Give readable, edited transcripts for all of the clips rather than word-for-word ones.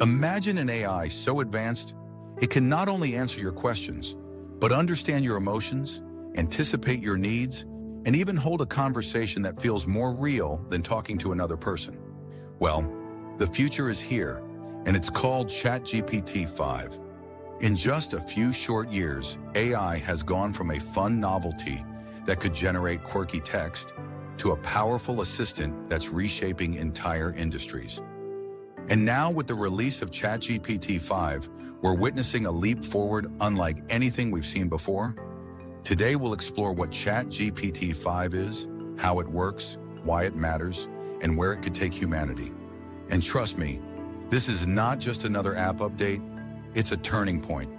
Imagine an AI so advanced, it can not only answer your questions, but understand your emotions, anticipate your needs, and even hold a conversation that feels more real than talking to another person. Well, the future is here, and it's called ChatGPT 5. In just a few short years, AI has gone from a fun novelty that could generate quirky text to a powerful assistant that's reshaping entire industries. And now, with the release of ChatGPT 5, we're witnessing a leap forward unlike anything we've seen before. Today, we'll explore what ChatGPT 5 is, how it works, why it matters, and where it could take humanity. And trust me, this is not just another app update, it's a turning point.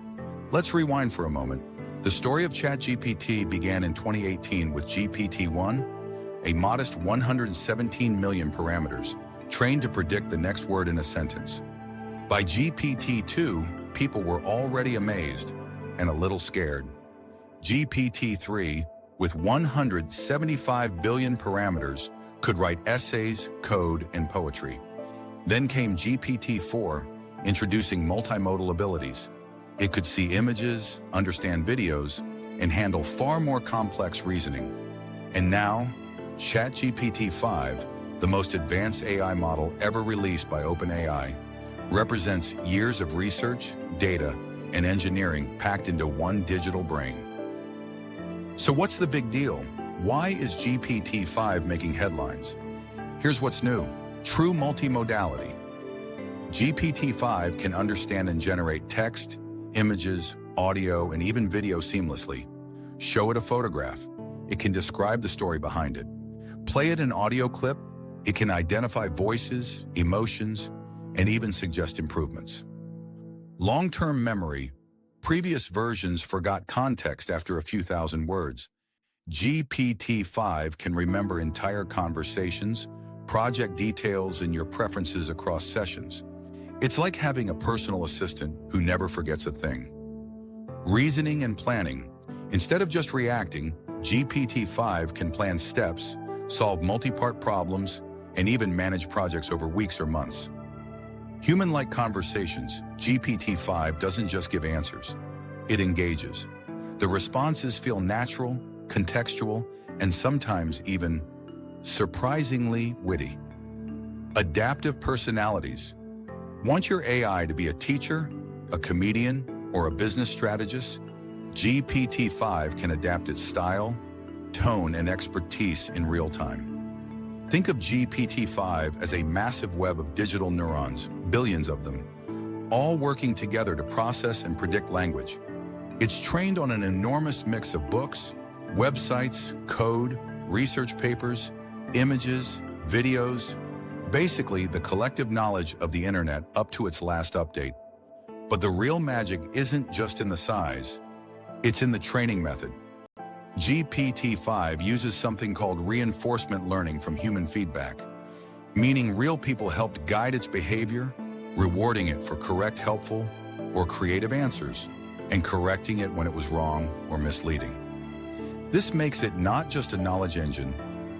Let's rewind for a moment. The story of ChatGPT began in 2018 with GPT-1, a modest 117 million parameters, trained to predict the next word in a sentence. By GPT-2, people were already amazed and a little scared. GPT-3, with 175 billion parameters, could write essays, code, and poetry. Then came GPT-4, introducing multimodal abilities. It could see images, understand videos, and handle far more complex reasoning. And now, ChatGPT 5, the most advanced AI model ever released by OpenAI, represents years of research, data, and engineering packed into one digital brain. So what's the big deal? Why is GPT 5 making headlines? Here's what's new: true multimodality. GPT 5 can understand and generate text, images, audio, and even video seamlessly. Show it a photograph, it can describe the story behind it. Play it an audio clip, it can identify voices, emotions, and even suggest improvements. Long-term memory. Previous versions forgot context after a few thousand words. GPT 5 can remember entire conversations, project details, and your preferences across sessions. It's like having a personal assistant who never forgets a thing. Reasoning and planning. Instead of just reacting, GPT 5 can plan steps, solve multi-part problems, and even manage projects over weeks or months. Human-like conversations. GPT 5 doesn't just give answers, it engages. The responses feel natural, contextual, and sometimes even surprisingly witty. Adaptive personalities. Want your AI to be a teacher, a comedian, or a business strategist? GPT 5 can adapt its style, tone, and expertise in real time. Think of GPT 5 as a massive web of digital neurons, billions of them, all working together to process and predict language. It's trained on an enormous mix of books, websites, code, research papers, images, videos, basically the collective knowledge of the internet up to its last update. But the real magic isn't just in the size, it's in the training method. GPT 5 uses something called reinforcement learning from human feedback, meaning real people helped guide its behavior, rewarding it for correct, helpful, or creative answers, and correcting it when it was wrong or misleading. This makes it not just a knowledge engine,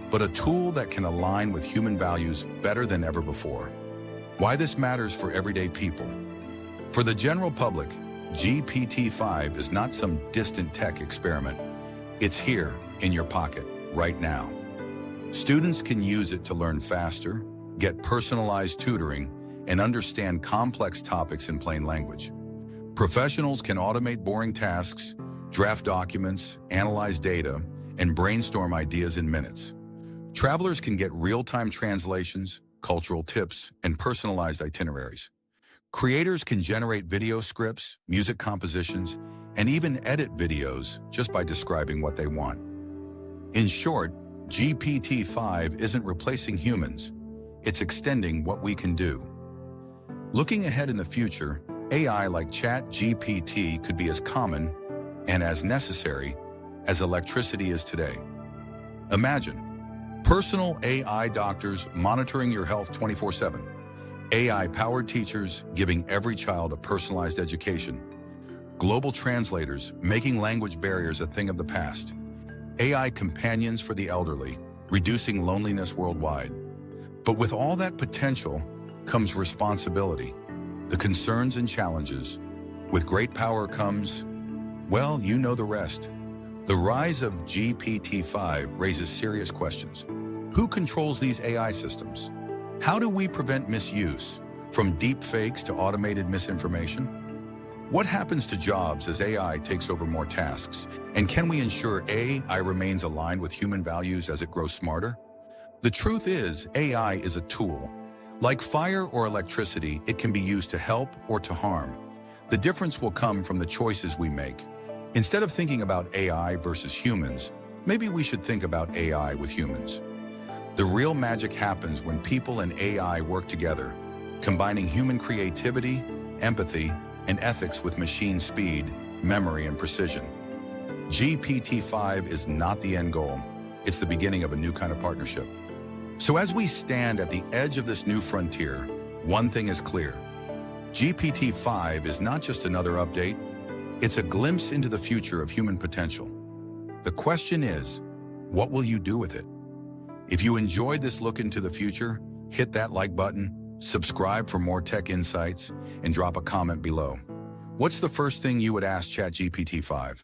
but a tool that can align with human values better than ever before. Why this matters for everyday people. For the general public, GPT 5 is not some distant tech experiment. It's here, in your pocket, right now. Students can use it to learn faster, get personalized tutoring, and understand complex topics in plain language. Professionals can automate boring tasks, draft documents, analyze data, and brainstorm ideas in minutes. Travelers can get real-time translations, cultural tips, and personalized itineraries. Creators can generate video scripts, music compositions, and even edit videos just by describing what they want. In short, GPT 5 isn't replacing humans, it's extending what we can do. Looking ahead in the future, AI like ChatGPT could be as common and as necessary as electricity is today. Imagine personal AI doctors monitoring your health 24/7, AI-powered teachers giving every child a personalized education, global translators making language barriers a thing of the past, AI companions for the elderly, reducing loneliness worldwide. But with all that potential comes responsibility. the concerns and challenges. With great power comes, well, you know the rest. The rise of GPT-5 raises serious questions. Who controls these AI systems? How do we prevent misuse, from deep fakes to automated misinformation? What happens to jobs as AI takes over more tasks? And can we ensure AI remains aligned with human values as it grows smarter? The truth is, AI is a tool. Like fire or electricity, it can be used to help or to harm. The difference will come from the choices we make. Instead of thinking about AI versus humans, maybe we should think about AI with humans. The real magic happens when people and AI work together, combining human creativity, empathy, and ethics with machine speed, memory, and precision. GPT-5 is not the end goal. It's the beginning of a new kind of partnership. So as we stand at the edge of this new frontier, one thing is clear. GPT-5 is not just another update, it's a glimpse into the future of human potential. The question is, what will you do with it? If you enjoyed this look into the future, hit that like button, subscribe for more tech insights, and drop a comment below. What's the first thing you would ask ChatGPT-5?